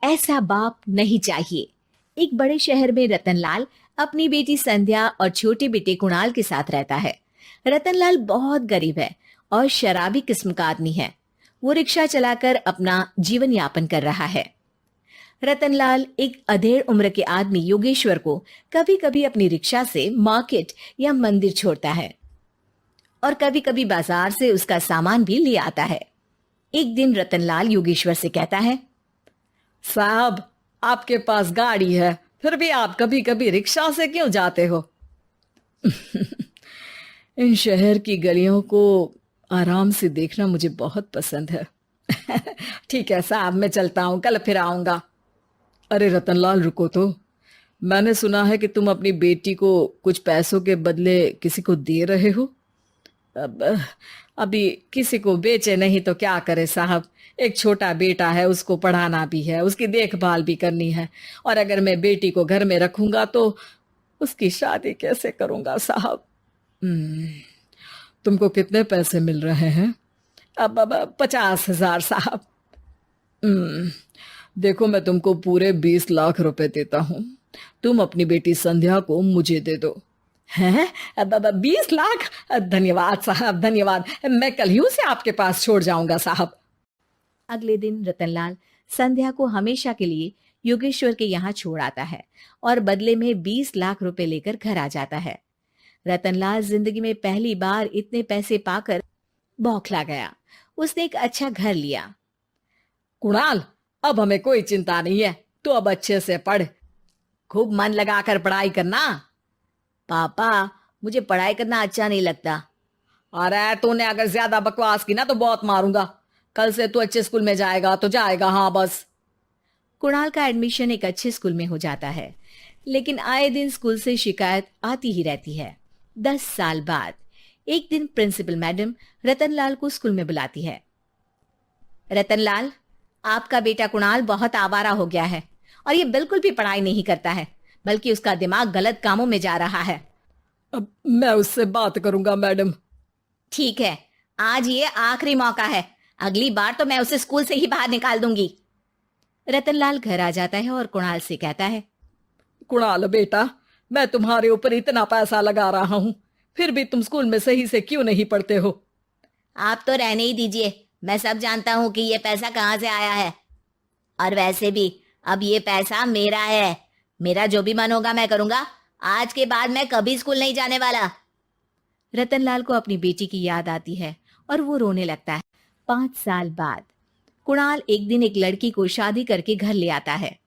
ऐसा बाप नहीं चाहिए। एक बड़े शहर में रतनलाल अपनी बेटी संध्या और छोटे बेटे कुणाल के साथ रहता है। रतनलाल बहुत गरीब है और शराबी किस्म का आदमी है। वो रिक्शा चलाकर अपना जीवन यापन कर रहा है। रतनलाल एक अधेड़ उम्र के आदमी योगेश्वर को कभी कभी अपनी रिक्शा से मार्केट या मंदिर छोड़ता है और कभी कभी बाजार से उसका सामान भी ले आता है। एक दिन रतनलाल योगेश्वर से कहता है, साहब, आपके पास गाड़ी है, फिर भी आप कभी कभी रिक्शा से क्यों जाते हो? इन शहर की गलियों को आराम से देखना मुझे बहुत पसंद है। ठीक है साहब, मैं चलता हूँ, कल फिर आऊंगा। अरे रतनलाल, रुको तो। मैंने सुना है कि तुम अपनी बेटी को कुछ पैसों के बदले किसी को दे रहे हो। अब अभी किसी को बेचे नहीं तो क्या करे साहब। एक छोटा बेटा है, उसको पढ़ाना भी है, उसकी देखभाल भी करनी है। और अगर मैं बेटी को घर में रखूंगा तो उसकी शादी कैसे करूंगा साहब? तुमको कितने पैसे मिल रहे हैं? अब 50,000 साहब। हम्म, देखो, मैं तुमको पूरे 20 लाख रुपए देता हूँ। तुम अपनी बेटी संध्या को मुझे दे दो। हैं? अब 20 लाख? धन्यवाद साहब, धन्यवाद। मैं कल ही उसे आपके पास छोड़ जाऊंगा साहब। अगले दिन रतनलाल संध्या को हमेशा के लिए योगेश्वर के यहाँ छोड़ आता है और बदले में 20 लाख रुपए लेकर घर आ जाता है। रतनलाल जिंदगी में पहली बार इतने पैसे पाकर बौखला गया। उसने एक अच्छा घर लिया। कुणाल, अब हमें कोई चिंता नहीं है, तो अब अच्छे से पढ़, खूब मन लगाकर पढ़ाई करना। पापा, मुझे पढ़ाई करना अच्छा नहीं लगता। अरे तूने अगर ज्यादा बकवास की ना तो बहुत मारूंगा। कल से तू अच्छे स्कूल में जाएगा तो जाएगा, हाँ बस। कुणाल का एडमिशन एक अच्छे स्कूल में हो जाता है, लेकिन आए दिन स्कूल से शिकायत आती ही रहती है। 10 साल बाद एक दिन प्रिंसिपल मैडम रतनलाल को स्कूल में बुलाती है। रतनलाल, आपका बेटा कुणाल बहुत आवारा हो गया है और ये बिल्कुल भी पढ़ाई नहीं करता है, बल्कि उसका दिमाग गलत कामों में जा रहा है। अब मैं उससे बात करूंगा मैडम। ठीक है, आज ये आखिरी मौका है। अगली बार तो मैं उसे स्कूल से ही बाहर निकाल दूंगी। रतनलाल घर आ जाता है और कुणाल से कहता है, कुणाल बेटा, मैं तुम्हारे ऊपर इतना पैसा लगा रहा हूं, फिर भी तुम स्कूल में सही से क्यों नहीं पढ़ते हो? आप तो रहने ही दीजिए। मैं सब जानता हूँ कि ये पैसा कहाँ से आया है। और वैसे भी अब ये पैसा मेरा है। मेरा जो भी मन होगा मैं करूंगा। आज के बाद मैं कभी स्कूल नहीं जाने वाला। रतनलाल को अपनी बेटी की याद आती है और वो रोने लगता है। 5 साल बाद कुणाल एक दिन एक लड़की को शादी करके घर ले आता है।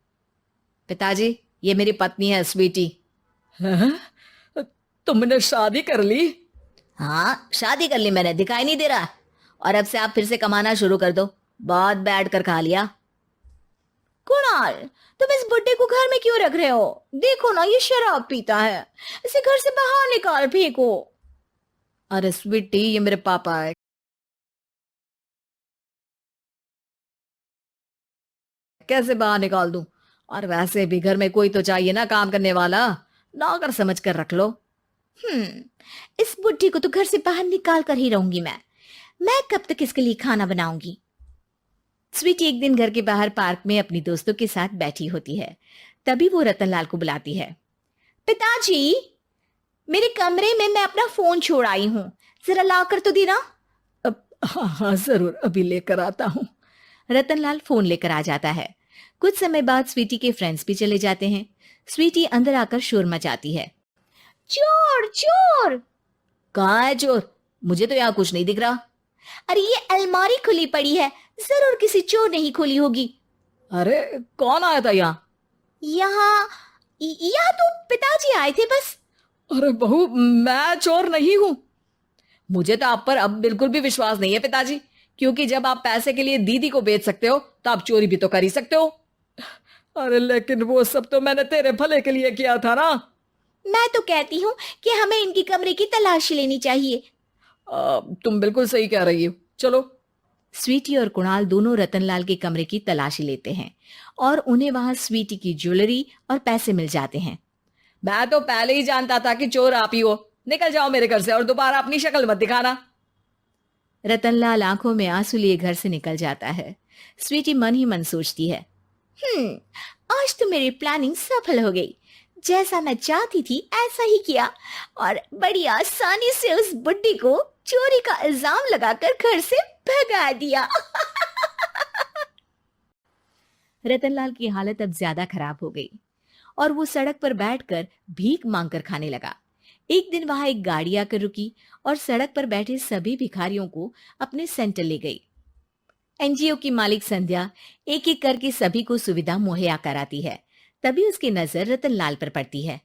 पिताजी, ये मेरी पत्नी है स्वीटी। हैं? तुमने शादी कर ली? हाँ, शादी कर ली मैंने, दिखाई नहीं दे रहा? और अब से आप फिर से कमाना शुरू कर दो। बहुत बैठ कर खा लिया। कुणाल, तुम इस बुड्ढे को घर में क्यों रख रहे हो? देखो ना, ये शराब पीता है। इसे घर से बाहर निकाल फेंको। अरे स्वीटी, ये मेरे पापा है, कैसे बाहर निकाल दूं? और वैसे भी घर में कोई तो चाहिए ना काम करने वाला। नौकर समझ कर रख लो। इस बुड्ढी को तो घर से बाहर निकाल कर ही रहूंगी मैं कब तक इसके लिए खाना बनाऊंगी? स्वीटी एक दिन घर के बाहर पार्क में अपनी दोस्तों के साथ बैठी होती है। तभी वो रतनलाल को बुलाती है। पिताजी, मेरे कमरे में मैं अपना फोन छोड़ आई हूँ, जरा ला कर तो देना। अब हाँ हाँ, जरूर, अभी लेकर आता हूँ। रतनलाल फोन लेकर आ जाता है। कुछ समय बाद स्वीटी के फ्रेंड्स भी चले जाते हैं। स्वीटी अंदर आकर शोर मचाती है। चोर चोर! कहाँ है चोर? मुझे तो यहाँ कुछ नहीं दिख रहा। अरे ये अलमारी खुली पड़ी है, जरूर किसी चोर ने ही खोली होगी। अरे कौन आया था यहाँ? यहाँ यहाँ तो पिताजी आए थे बस। अरे बहू, मैं चोर नहीं हूं। मुझे तो आप पर अब बिल्कुल भी विश्वास नहीं है पिताजी, क्योंकि जब आप पैसे के लिए दीदी को बेच सकते हो तो आप चोरी भी तो कर ही सकते हो। अरे लेकिन वो सब तो मैंने तेरे भले के लिए किया था ना। मैं तो कहती हूँ कि हमें इनकी कमरे की तलाशी लेनी चाहिए। तुम बिल्कुल सही कह रही हो, चलो। स्वीटी और कुणाल दोनों रतनलाल के कमरे की तलाशी लेते हैं और उन्हें वहां स्वीटी की ज्वेलरी और पैसे मिल जाते हैं। मैं तो पहले ही जानता था कि चोर आप ही हो। निकल जाओ मेरे घर से और दोबारा अपनी शक्ल मत दिखाना। रतनलाल आंखों में आंसू लिए घर से निकल जाता है। स्वीटी मन ही मन सोचती है, आज तो मेरी प्लानिंग सफल हो गई। जैसा मैं चाहती थी ऐसा ही किया और बड़ी आसानी से उस बुड्ढी को चोरी का इल्जाम लगाकर घर से भगा दिया। रतनलाल की हालत अब ज्यादा खराब हो गई और वो सड़क पर बैठकर भीख मांगकर खाने लगा। एक दिन वहां एक गाड़ी आकर रुकी और सड़क पर बैठे सभी भिखारियों को अपने सेंटर ले गई। एनजीओ की मालिक संध्या एक एक करके सभी को सुविधा मुहैया कराती है। तभी उसकी नजर रतनलाल पर पड़ती है।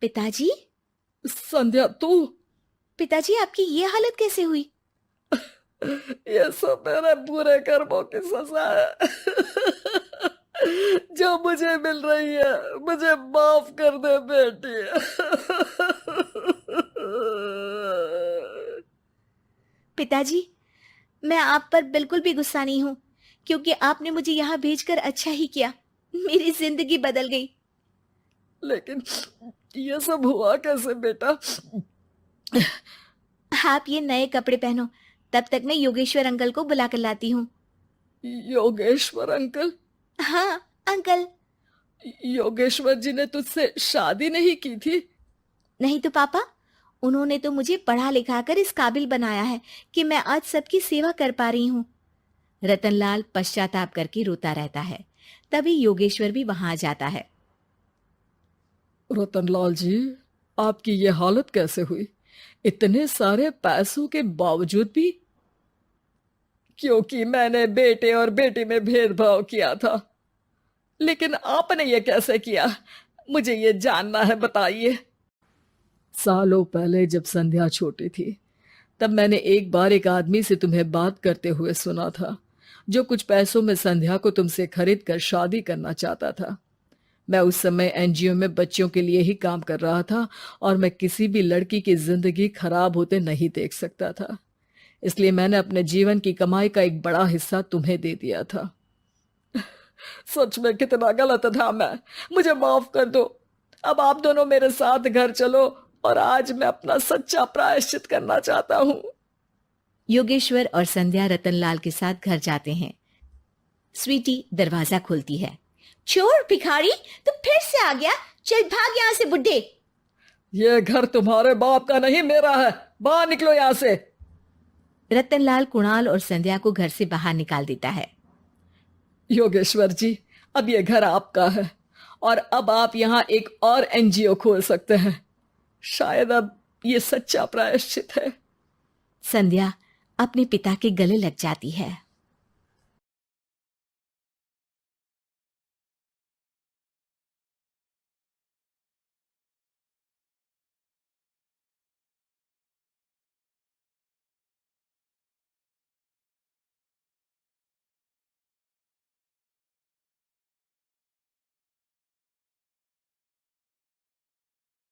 पिताजी, संध्या तू? पिताजी आपकी ये हालत कैसे हुई? ये सब मेरे बुरे कर्मों की सजा है जो मुझे मिल रही है। मुझे माफ कर दे बेटी। पिताजी, मैं आप पर बिल्कुल भी गुस्सा नहीं हूँ, क्योंकि आपने मुझे यहाँ भेजकर अच्छा ही किया। मेरी जिंदगी बदल गई। लेकिन ये सब हुआ कैसे बेटा? आप ये नए कपड़े पहनो, तब तक मैं योगेश्वर अंकल को बुला कर लाती हूँ। योगेश्वर अंकल? हाँ अंकल। योगेश्वर जी ने तुझसे शादी नहीं की थी? नहीं तो पापा, उन्होंने तो मुझे पढ़ा लिखा कर इस काबिल बनाया है कि मैं आज सबकी सेवा कर पा रही हूँ। रतनलाल पश्चाताप करके रोता रहता है। तभी योगेश्वर भी वहां आ जाता है। रतनलाल जी, आपकी ये हालत कैसे हुई? इतने सारे पैसों के बावजूद भी? क्योंकि मैंने बेटे और बेटी में भेदभाव किया था। लेकिन आपने ये कैसे किया? मुझे ये जानना है, बताइए। सालों पहले जब संध्या छोटी थी, तब मैंने एक बार एक आदमी से तुम्हें बात करते हुए सुना था, जो कुछ पैसों में संध्या को तुमसे खरीद कर शादी करना चाहता था। मैं उस समय एनजीओ में बच्चों के लिए ही काम कर रहा था और मैं किसी भी लड़की की जिंदगी खराब होते नहीं देख सकता था। इसलिए मैंने अपने जीवन की कमाई का एक बड़ा हिस्सा तुम्हें दे दिया था। सच में कितना गलत था मैं। मुझे माफ कर दो। अब आप दोनों मेरे साथ घर चलो और आज मैं अपना सच्चा प्रायश्चित करना चाहता हूँ। योगेश्वर और संध्या रतनलाल के साथ घर जाते हैं। स्वीटी दरवाजा खोलती है। चोर भिखारी, तो फिर से आ गया? चल भाग यहाँ से बुड्ढे। ये घर तुम्हारे बाप का नहीं, मेरा है। बाहर निकलो यहाँ से। रतनलाल कुणाल और संध्या को घर से बाहर निकाल देता है। योगेश्वर जी, अब ये घर आपका है और अब आप यहाँ एक और एनजीओ खोल सकते हैं। शायद अब ये सच्चा प्रायश्चित है। संध्या अपने पिता के गले लग जाती है।